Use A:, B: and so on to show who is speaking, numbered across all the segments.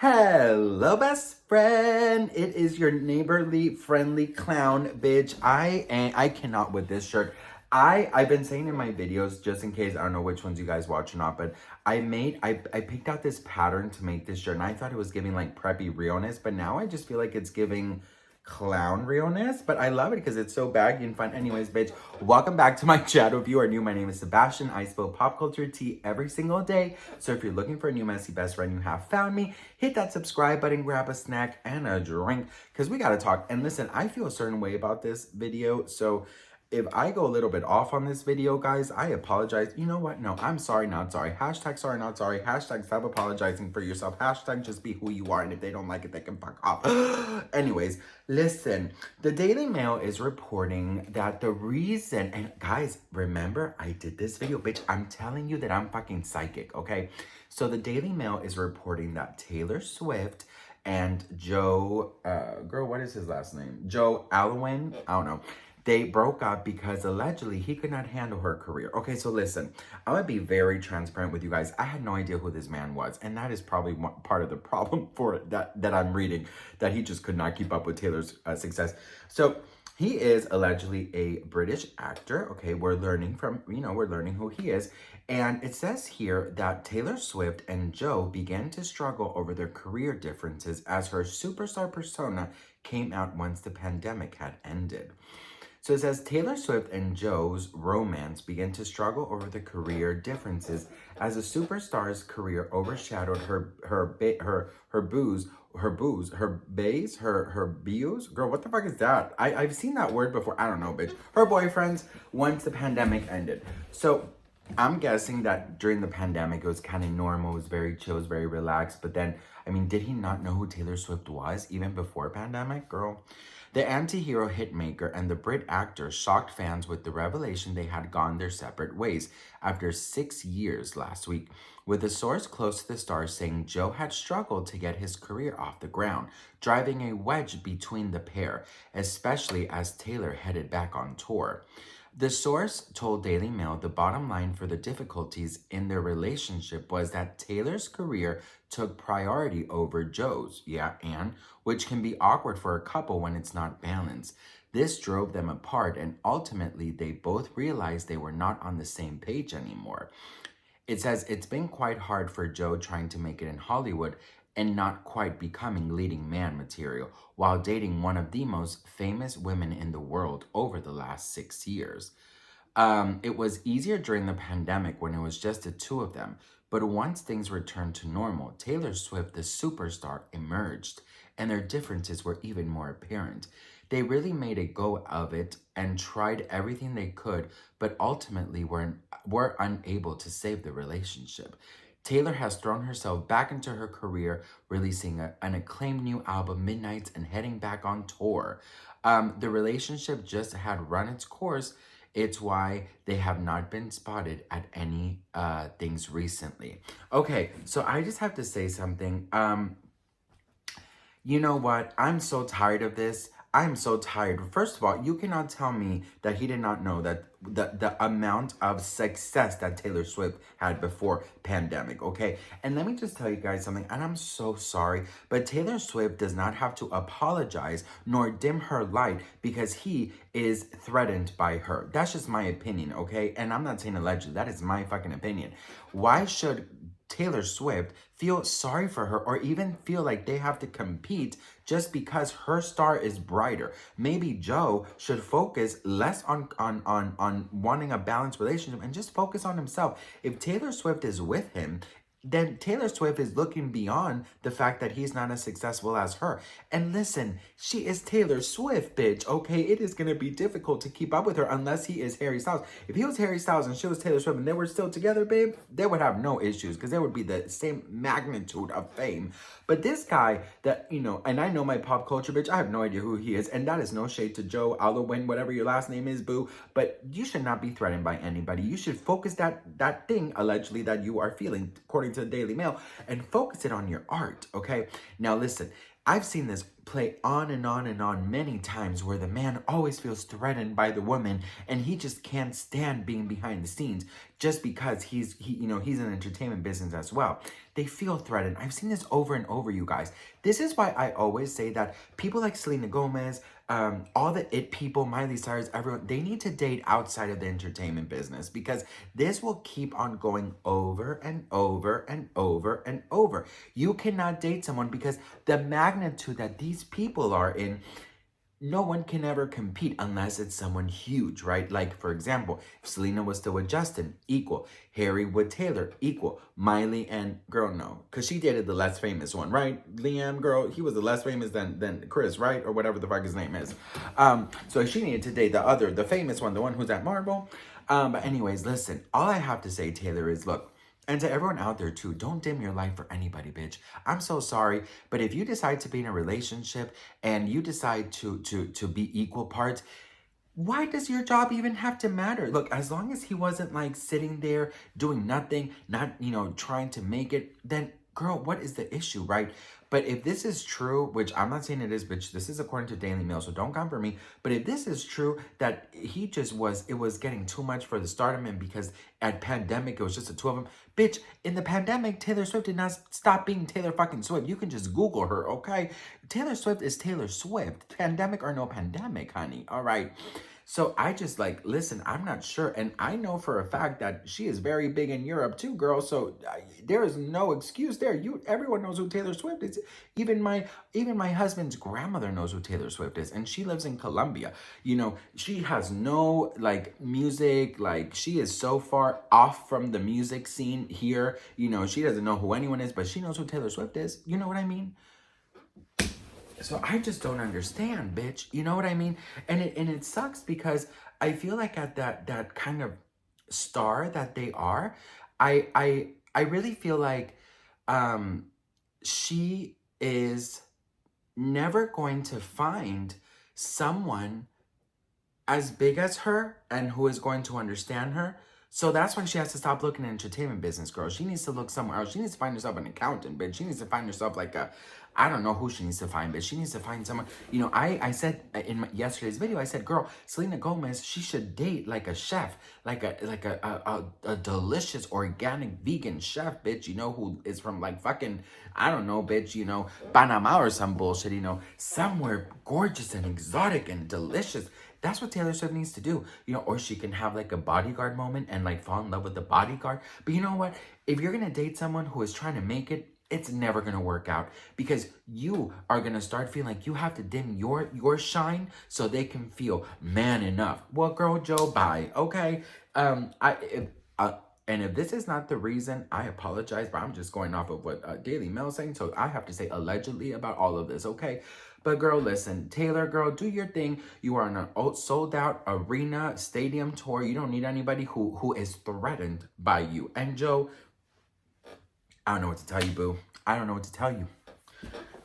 A: Hello, best friend. It is your neighborly, friendly clown, bitch. I cannot with this shirt. I've been saying in my videos, just in case I don't know which ones you guys watch or not, but I picked out this pattern to make this shirt, and I thought it was giving like preppy realness, but now I just feel like it's giving clown realness. But I love it because it's so baggy and fun. Anyways, bitch, welcome back to my channel. If you are new, my name is Sebastian. I spill pop culture tea every single day. So if you're looking for a new messy best friend, you have found me. Hit that subscribe button, grab a snack and a drink, because we gotta talk. And listen, I feel a certain way about this video, so if I go a little bit off on this video, guys, I apologize. You know what? No, I'm sorry, not sorry. Hashtag sorry, not sorry. Hashtag stop apologizing for yourself. Hashtag just be who you are. And if they don't like it, they can fuck off. Anyways, listen. The Daily Mail is reporting that the reason, and guys, remember, I did this video. Bitch, I'm telling you that I'm fucking psychic, okay? So the Daily Mail is reporting that Taylor Swift and Joe, girl, what is his last name? Joe Alwyn, I don't know. They broke up because allegedly he could not handle her career. Okay, so listen, I'm gonna be very transparent with you guys. I had no idea who this man was, and that is probably part of the problem for that I'm reading, that he just could not keep up with Taylor's success. So he is allegedly a British actor. Okay, we're learning who he is. And it says here that Taylor Swift and Joe began to struggle over their career differences as her superstar persona came out once the pandemic had ended. So it says Taylor Swift and Joe's romance began to struggle over the career differences as the superstar's career overshadowed her beaux. Girl, what the fuck is that? I've seen that word before. I don't know, bitch. Her boyfriends once the pandemic ended. So I'm guessing that during the pandemic, it was kind of normal. It was very chill, it was very relaxed. But then, I mean, did he not know who Taylor Swift was even before pandemic, girl? The anti-hero hitmaker and the Brit actor shocked fans with the revelation they had gone their separate ways after 6 years last week, with a source close to the stars saying Joe had struggled to get his career off the ground, driving a wedge between the pair, especially as Taylor headed back on tour. The source told Daily Mail the bottom line for the difficulties in their relationship was that Taylor's career took priority over Joe's, and which can be awkward for a couple when it's not balanced. This drove them apart, and ultimately they both realized they were not on the same page anymore. It says it's been quite hard for Joe trying to make it in Hollywood and not quite becoming leading man material while dating one of the most famous women in the world over the last 6 years. It was easier during the pandemic when it was just the two of them, but once things returned to normal, Taylor Swift, the superstar, emerged, and their differences were even more apparent. They really made a go of it and tried everything they could, but ultimately were unable to save the relationship. Taylor has thrown herself back into her career, releasing an acclaimed new album, Midnights, and heading back on tour. The relationship just had run its course. It's why they have not been spotted at any things recently. Okay, so I just have to say something. You know what? I'm so tired of this. I'm so tired. First of all, you cannot tell me that he did not know that the amount of success that Taylor Swift had before pandemic, okay? And let me just tell you guys something, and I'm so sorry, but Taylor Swift does not have to apologize nor dim her light because he is threatened by her. That's just my opinion, okay? And I'm not saying allegedly. That is my fucking opinion. Why should Taylor Swift feel sorry for her or even feel like they have to compete just because her star is brighter? Maybe Joe should focus less on wanting a balanced relationship and just focus on himself. If Taylor Swift is with him, then Taylor Swift is looking beyond the fact that he's not as successful as her. And listen, she is Taylor Swift, bitch, okay? It is going to be difficult to keep up with her unless he is Harry Styles. If he was Harry Styles and she was Taylor Swift and they were still together, babe, they would have no issues because they would be the same magnitude of fame. But this guy that, and I know my pop culture, bitch, I have no idea who he is. And that is no shade to Joe Alwyn, whatever your last name is, boo. But you should not be threatened by anybody. You should focus that thing, allegedly, that you are feeling, according to the Daily Mail, and focus it on your art, okay? Now listen, I've seen this play on and on and on many times where the man always feels threatened by the woman and he just can't stand being behind the scenes just because he's in entertainment business as well. They feel threatened. I've seen this over and over, you guys. This is why I always say that people like Selena Gomez, all the it people, Miley Cyrus, everyone, they need to date outside of the entertainment business, because this will keep on going over and over and over and over. You cannot date someone because the magnitude that these people are in, no one can ever compete unless it's someone huge, right? Like, for example, if Selena was still with Justin, equal. Harry with Taylor, equal. Miley and, girl, no. Because she dated the less famous one, right? Liam, girl, he was the less famous than Chris, right? Or whatever the fuck his name is. So she needed to date the famous one, the one who's at Marvel. But anyways, listen, all I have to say, Taylor, is look, and to everyone out there too, don't dim your light for anybody, bitch. I'm so sorry, but if you decide to be in a relationship and you decide to be equal parts, why does your job even have to matter? Look, as long as he wasn't like sitting there doing nothing, not, trying to make it, then girl, what is the issue, right? But if this is true, which I'm not saying it is, bitch, this is according to Daily Mail, so don't come for me. But if this is true, that he just it was getting too much for the stardom, and because at pandemic, it was just the two of them. Bitch, in the pandemic, Taylor Swift did not stop being Taylor fucking Swift. You can just Google her, okay? Taylor Swift is Taylor Swift. Pandemic or no pandemic, honey, all right? So I just listen, I'm not sure. And I know for a fact that she is very big in Europe too, girl. So there is no excuse there. Everyone knows who Taylor Swift is. Even my husband's grandmother knows who Taylor Swift is. And she lives in Colombia. She has no music. She is so far off from the music scene here. She doesn't know who anyone is, but she knows who Taylor Swift is. You know what I mean? So I just don't understand, bitch. You know what I mean? And it sucks because I feel like at that kind of star that they are, I really feel like she is never going to find someone as big as her and who is going to understand her. So that's why she has to stop looking at entertainment business, girl. She needs to look somewhere else. She needs to find herself an accountant, bitch. She needs to find herself I don't know who she needs to find, but she needs to find someone. I said in yesterday's video, I said, girl, Selena Gomez, she should date like a chef, like a delicious organic vegan chef, bitch, who is from fucking, I don't know, bitch, Panama or some bullshit, somewhere gorgeous and exotic and delicious. That's what Taylor Swift needs to do, or she can have a bodyguard moment and fall in love with the bodyguard. But you know what? If you're going to date someone who is trying to make it, it's never going to work out, because you are going to start feeling like you have to dim your shine so they can feel man enough. Well, girl, Joe, bye. Okay. And if this is not the reason, I apologize, but I'm just going off of what Daily Mail is saying. So I have to say allegedly about all of this, okay? But girl, listen, Taylor, girl, do your thing. You are on a sold out arena stadium tour. You don't need anybody who is threatened by you. And Joe, I don't know what to tell you, boo. I don't know what to tell you.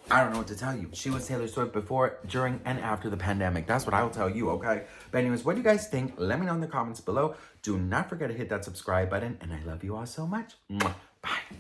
A: I don't know what to tell you. She was Taylor Swift before, during, and after the pandemic. That's what I will tell you, okay? But anyways, what do you guys think? Let me know in the comments below. Do not forget to hit that subscribe button, and I love you all so much. Mwah. Bye.